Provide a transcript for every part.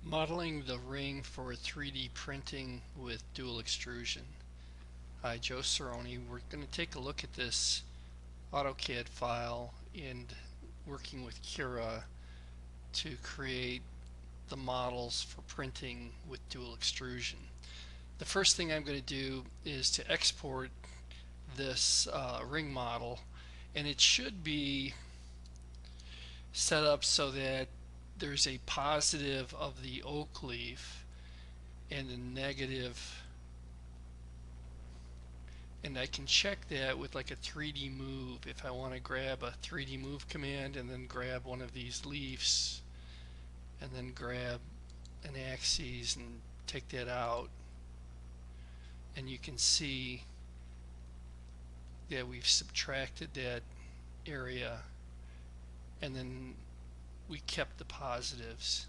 Modeling the ring for 3D printing with dual extrusion. Hi, Joe Cerrone. We're going to take a look at this AutoCAD file and working with Cura to create the models for printing with dual extrusion. The first thing I'm going to do is to export this ring model, and it should be set up so that there's a positive of the oak leaf and a negative, and I can check that with like a 3D move if I want to grab a 3D move command and then grab one of these leaves and then grab an axis and take that out, and you can see that we've subtracted that area and then we kept the positives.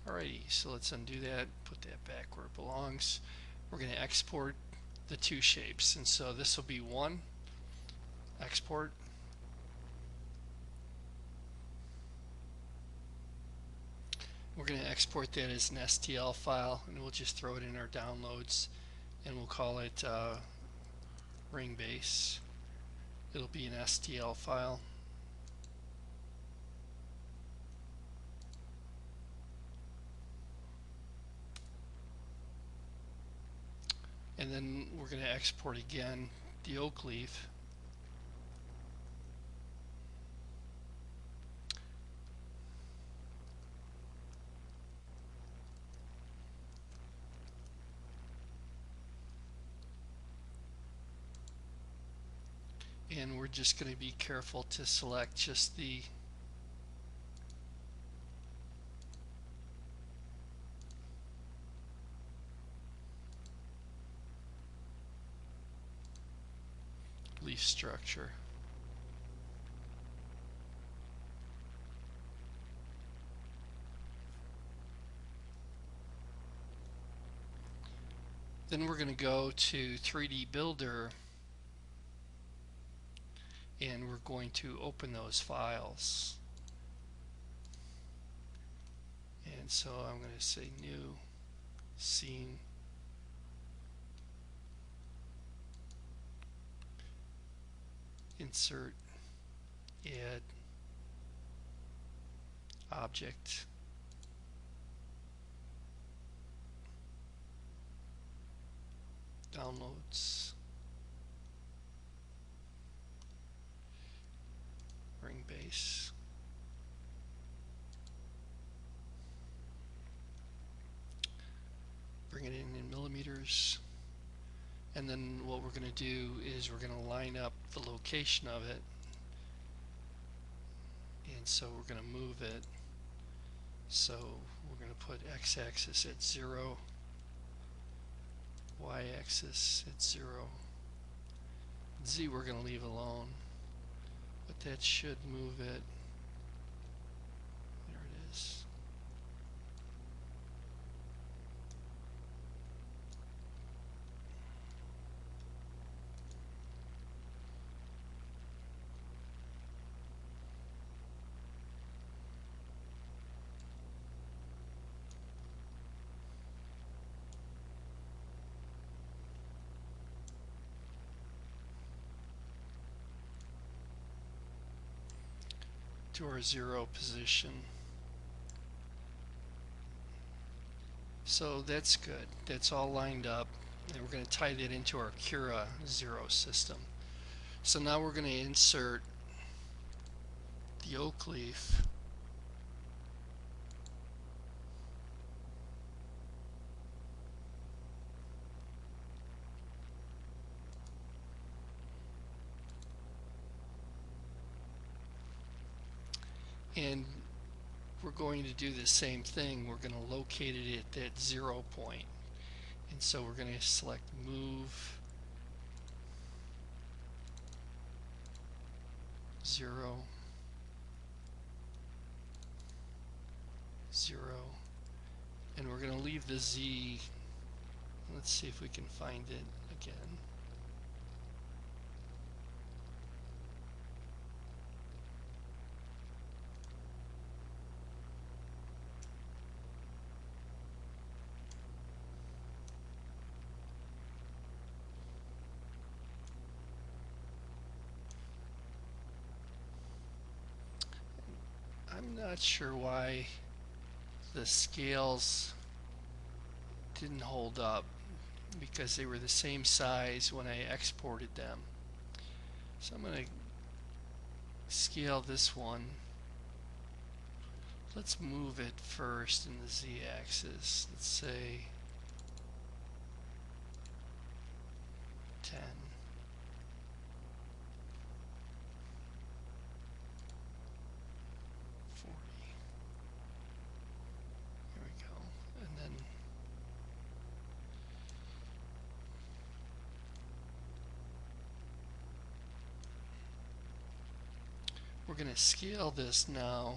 Alrighty, so let's undo that, put that back where it belongs. We're going to export the two shapes, and so this will be one, export, we're going to export that as an STL file, and we'll just throw it in our downloads, and we'll call it ring base. It'll be an STL file. And then we're going to export again the oak leaf. And we're just going to be careful to select just the leaf structure. Then we're going to go to 3D Builder, and we're going to open those files. And so I'm going to say new scene, insert, add object, downloads, ring base. Bring it in millimeters, and then what we're going to do is we're going to line up the location of it, and so we're going to move it. So we're going to put x-axis at 0, y-axis at 0, z we're going to leave alone, but that should move it. There it is. To our 0 position. So that's good. That's all lined up, and we're going to tie that into our Cura 0 system. So now we're going to insert the oak leaf, and we're going to do the same thing. We're going to locate it at that 0 point, and so we're going to select move 0, 0, and we're going to leave the Z. Let's see if we can find it again. Not sure why the scales didn't hold up, because they were the same size when I exported them. So I'm going to scale this one. Let's move it first in the z-axis. Let's say 10. Here we go. And then we're going to scale this now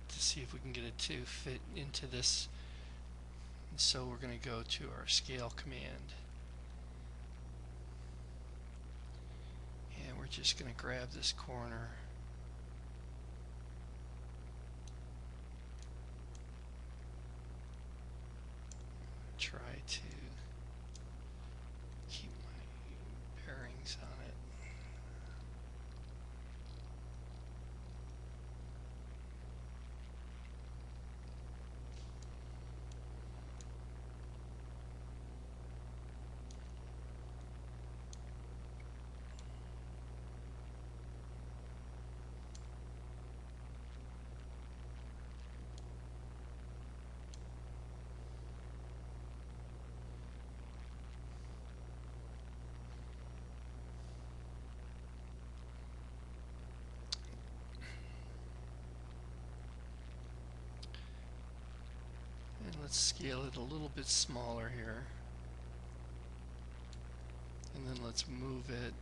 to see if we can get it to fit into this. And so we're going to go to our scale command. And we're just going to grab this corner. Try to keep my bearings on it. And let's scale it a little bit smaller here. And then let's move it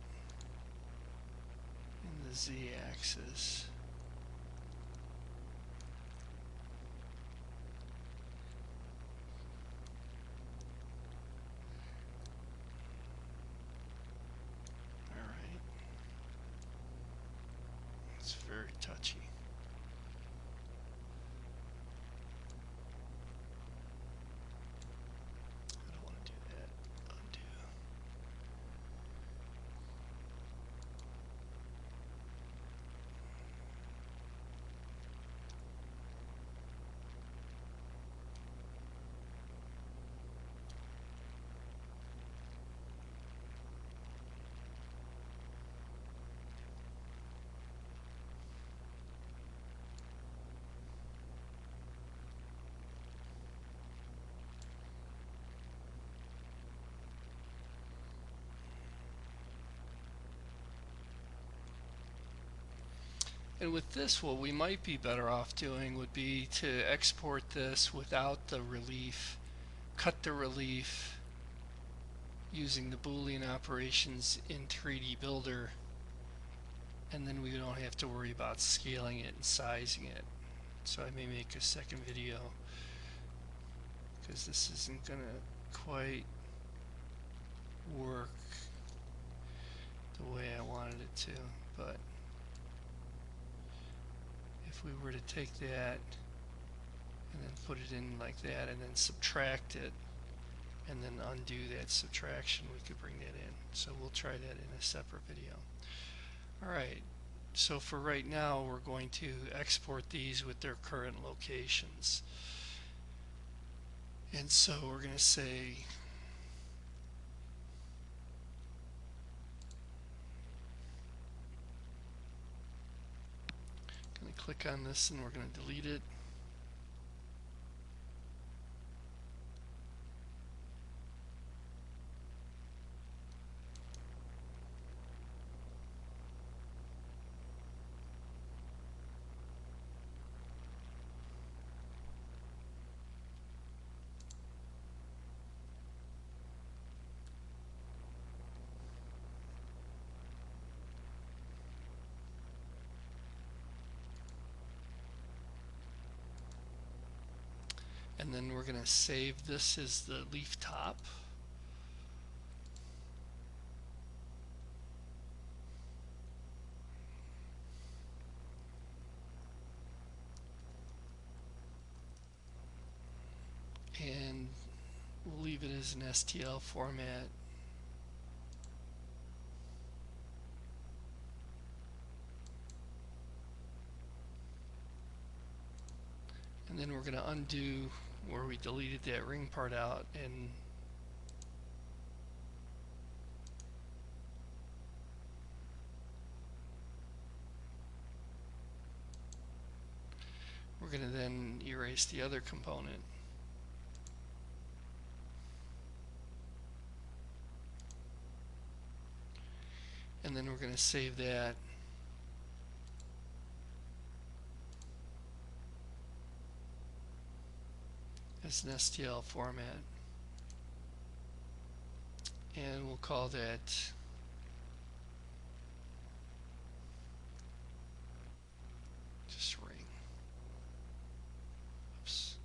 in the z-axis. Alright. It's very touchy. And with this, what we might be better off doing would be to export this without the relief, cut the relief using the Boolean operations in 3D Builder, and then we don't have to worry about scaling it and sizing it. So I may make a second video, because this isn't going to quite work the way I wanted it to. But if we were to take that and then put it in like that and then subtract it and then undo that subtraction, we could bring that in. So we'll try that in a separate video. Alright, so for right now we're going to export these with their current locations. And so we're going to say click on this and we're going to delete it. And then we're going to save this as the leaf top. And we'll leave it as an STL format. And then we're going to undo where we deleted that ring part out, and we're going to then erase the other component. And then we're going to save that as an STL format. And we'll call that just ring. Oops.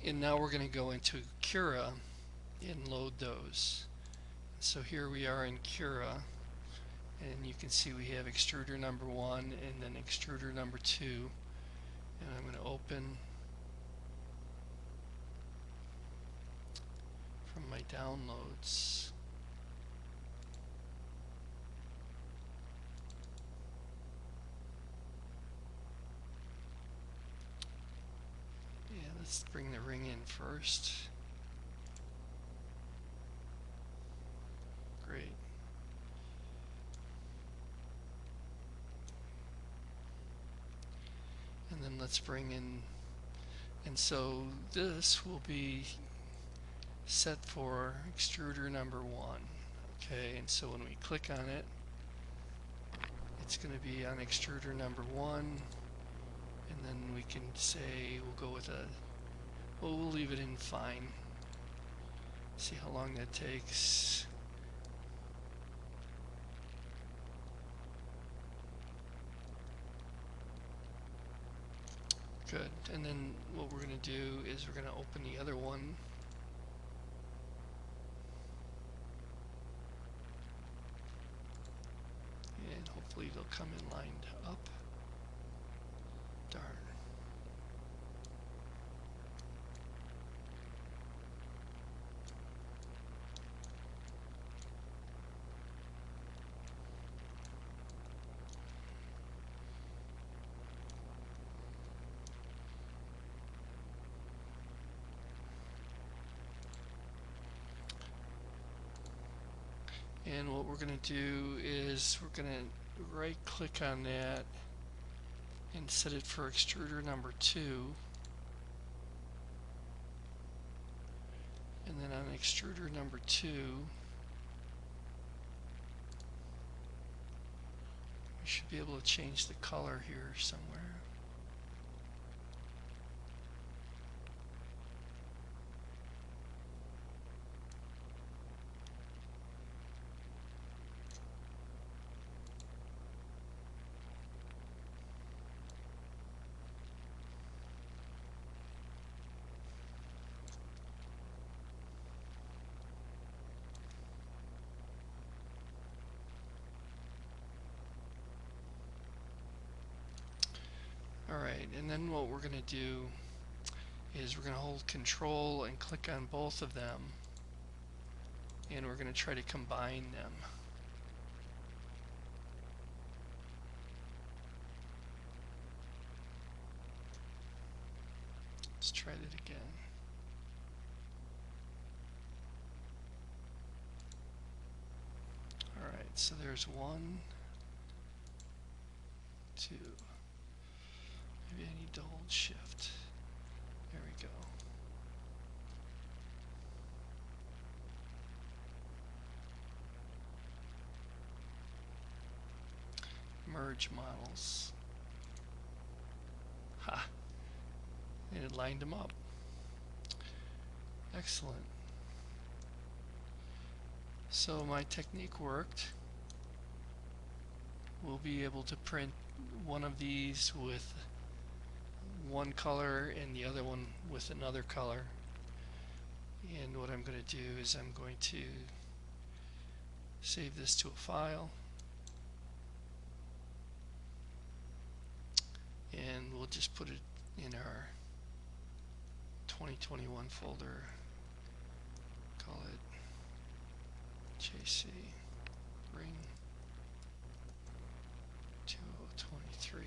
And now we're going to go into Cura and load those. So here we are in Cura, and you can see we have extruder number 1 and then extruder number 2. And I'm going to open from my downloads. Yeah, let's bring the ring in first. Great. And then let's bring in, and so this will be set for extruder number 1. Okay, and so when we click on it, it's going to be on extruder number 1, and then we can say we'll go with we'll leave it in fine. See how long that takes. Good. And then what we're going to do is we're going to open the other one. And hopefully they'll come in lined up. Darn. And what we're going to do is we're going to right click on that and set it for extruder number 2. And then on extruder number 2, we should be able to change the color here somewhere. Alright, and then what we're going to do is we're going to hold Control and click on both of them, and we're going to try to combine them. Let's try it again. Alright, so there's 1, 2. Maybe I need to hold Shift. There we go. Merge models. Ha! And it lined them up. Excellent. So my technique worked. We'll be able to print one of these with one color and the other one with another color. And what I'm going to do is I'm going to save this to a file, and we'll just put it in our 2021 folder, call it JC Ring 2023.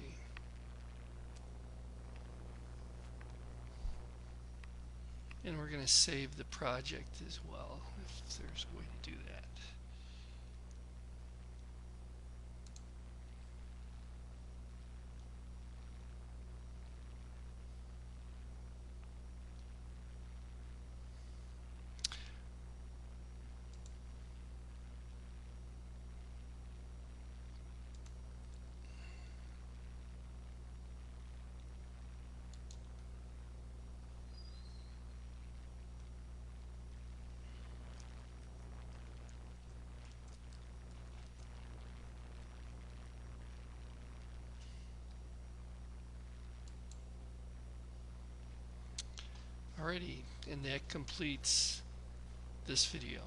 And we're going to save the project as well, if there's a way to do that. Alrighty, and that completes this video.